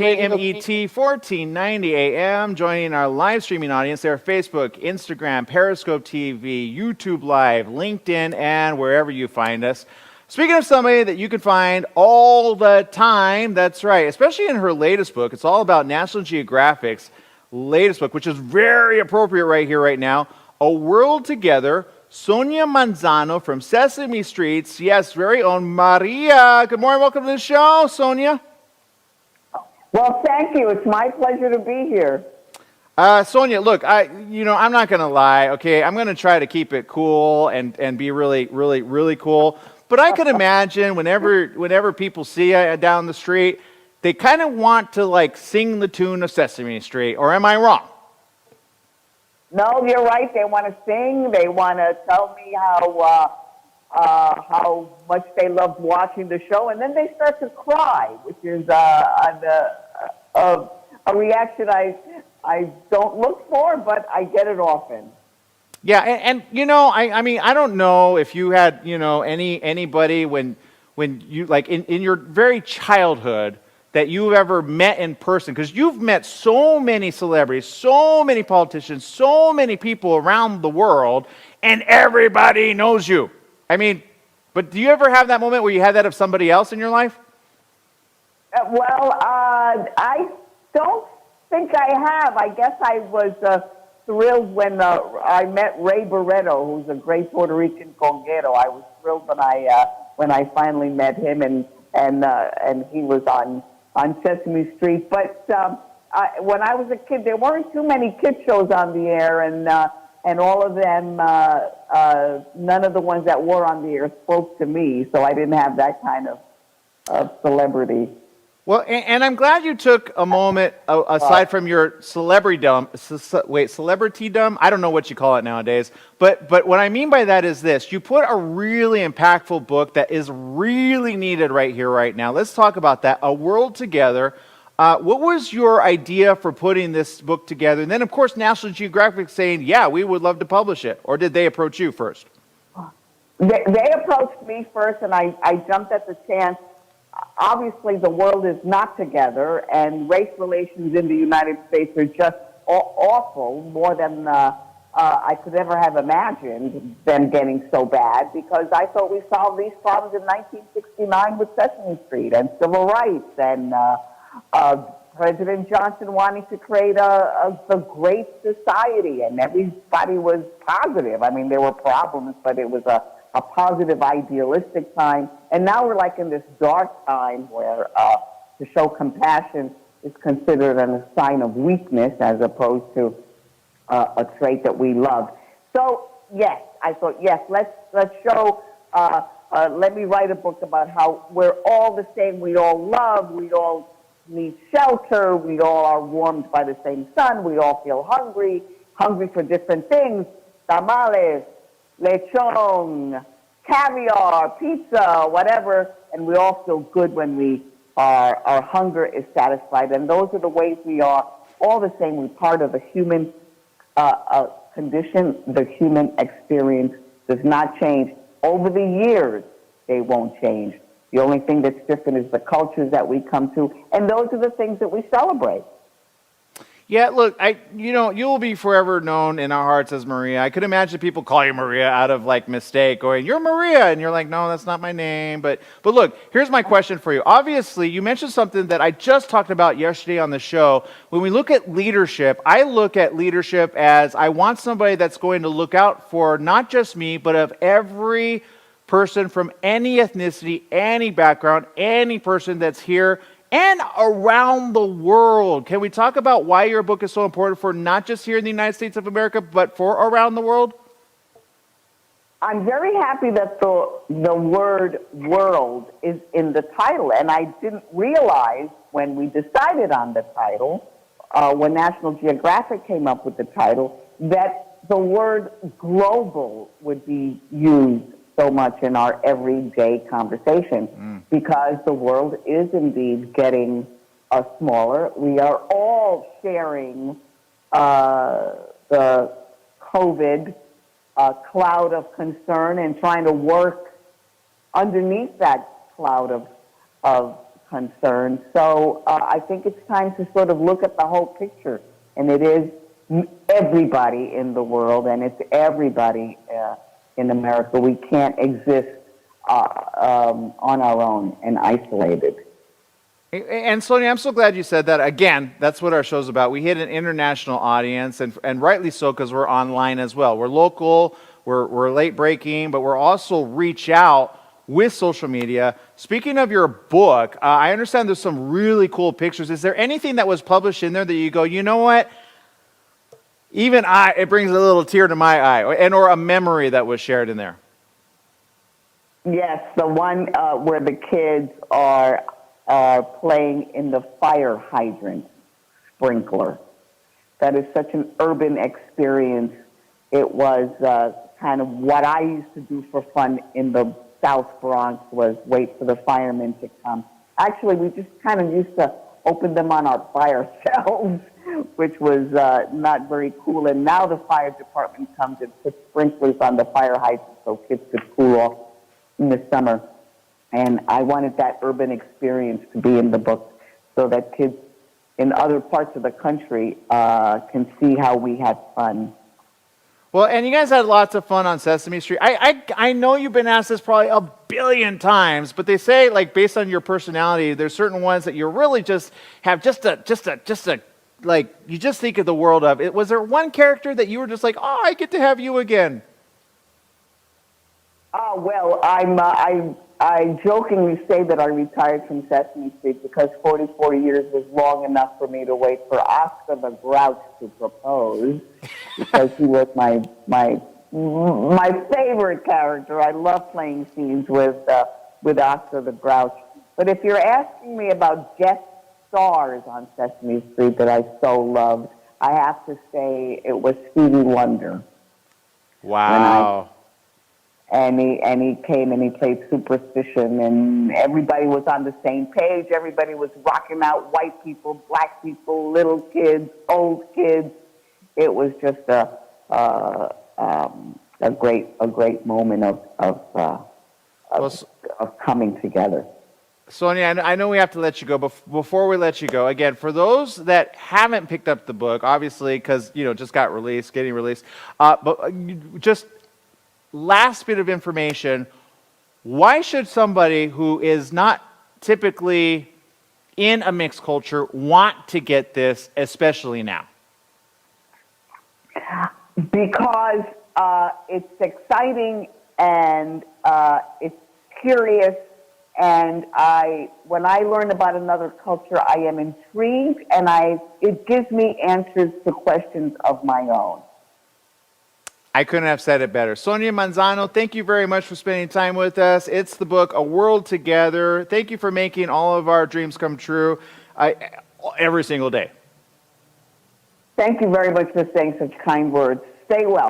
KMET 1490 AM, joining our live streaming audience there, Facebook, Instagram, Periscope TV, YouTube Live, LinkedIn, and wherever you find us. Speaking of somebody that you can find all the time, that's right, especially in her latest book. It's all about National Geographic's latest book, which is very appropriate right here, right now. A World Together, Sonia Manzano from Sesame Street's, yes, very own Maria. Good morning, welcome to the show, Sonia. Well, thank you. It's my pleasure to be here. Sonia, look, I'm not going to lie, okay? I'm going to try to keep it cool and be really, really, really cool. But I can imagine whenever people see you down the street, they kind of want to, like, sing the tune of Sesame Street, or am I wrong? No, you're right. They want to sing. They want to tell me how much they loved watching the show, and then they start to cry, which is a reaction I don't look for, but I get it often. Yeah, and I mean, I don't know if you had, anybody when you, like, in your very childhood that you've ever met in person, because you've met so many celebrities, so many politicians, so many people around the world, and everybody knows you. I mean, but do you ever have that moment where you had that of somebody else in your life? I don't think I have. I guess I was thrilled when I met Ray Barretto, who's a great Puerto Rican conguero. I was thrilled when I finally met him, and he was on Sesame Street. But when I was a kid, there weren't too many kid shows on the air, and all of them, none of the ones that were on the air spoke to me, so I didn't have that kind of celebrity. Well, and I'm glad you took a moment, aside from your celebritydom, I don't know what you call it nowadays, but what I mean by that is this. You put a really impactful book that is really needed right here, right now. Let's talk about that, A World Together. What was your idea for putting this book together? And then, of course, National Geographic saying, yeah, we would love to publish it. Or did they approach you first? They approached me first, and I jumped at the chance. Obviously, the world is not together, and race relations in the United States are just awful, more than I could ever have imagined them getting so bad, because I thought we solved these problems in 1969 with Sesame Street and civil rights, and President Johnson wanting to create a great society, and everybody was positive. I mean, there were problems, but it was a positive, idealistic time. And now we're like in this dark time where to show compassion is considered a sign of weakness as opposed to a trait that we love. So, yes, I thought, yes, let's show, let me write a book about how we're all the same. We all love, we all need shelter, we all are warmed by the same sun, we all feel hungry for different things, tamales, lechon, caviar, pizza, whatever, and we all feel good when our hunger is satisfied. And those are the ways we are all the same. We're part of the human condition. The human experience does not change. Over the years, they won't change. The only thing that's different is the cultures that we come to, and those are the things that we celebrate. Yeah, look, you'll be forever known in our hearts as Maria. I could imagine people call you Maria out of, like, mistake, going, you're Maria, and you're like, no, that's not my name. But look, here's my question for you. Obviously, you mentioned something that I just talked about yesterday on the show. When we look at leadership, I look at leadership as I want somebody that's going to look out for not just me, but of every person from any ethnicity, any background, any person that's here and around the world. Can we talk about why your book is so important for not just here in the United States of America, but for around the world? I'm very happy that the word world is in the title, and I didn't realize when we decided on the title, when National Geographic came up with the title, that the word global would be used so much in our everyday conversation, because the world is indeed getting smaller. We are all sharing the COVID cloud of concern and trying to work underneath that cloud of concerned. So I think it's time to sort of look at the whole picture. And it is everybody in the world, and it's everybody in America. We can't exist on our own and isolated. And Sonia, I'm so glad you said that. Again, that's what our show's about. We hit an international audience, and rightly so, because we're online as well. We're local, we're late breaking, but we're also reach out with social media. Speaking of your book, I understand there's some really cool pictures. Is there anything that was published in there that you go, you know what? Even it brings a little tear to my eye, or a memory that was shared in there? Yes, the one where the kids are playing in the fire hydrant sprinkler. That is such an urban experience. It was kind of what I used to do for fun in the South Bronx, was wait for the firemen to come. Actually, we just kind of used to open them on our fire ourselves, which was not very cool. And now the fire department comes and puts sprinklers on the fire hydrants so kids could cool off in the summer. And I wanted that urban experience to be in the book so that kids in other parts of the country can see how we had fun. Well, and you guys had lots of fun on Sesame Street. I know you've been asked this probably a billion times, but they say, like, based on your personality, there's certain ones that you really just have just a like, you just think of the world of. Was there one character that you were just like, oh, I get to have you again? Oh, well, I jokingly say that I retired from Sesame Street because 44 years was long enough for me to wait for Oscar the Grouch to propose, because he was my favorite character. I love playing scenes with Oscar the Grouch. But if you're asking me about guest stars on Sesame Street that I so loved, I have to say it was Stevie Wonder. Wow. And he came and he played Superstition, and everybody was on the same page. Everybody was rocking out, white people, black people, little kids, old kids. It was just a great moment of coming together. Sonia, I know we have to let you go, but before we let you go, again, for those that haven't picked up the book, obviously, because, just got released, getting released, but just last bit of information, why should somebody who is not typically in a mixed culture want to get this, especially now? Because it's exciting and it's curious, and when I learn about another culture, I am intrigued, and it gives me answers to questions of my own. I couldn't have said it better. Sonia Manzano, thank you very much for spending time with us. It's the book, A World Together. Thank you for making all of our dreams come true every single day. Thank you very much for saying such kind words. Stay well.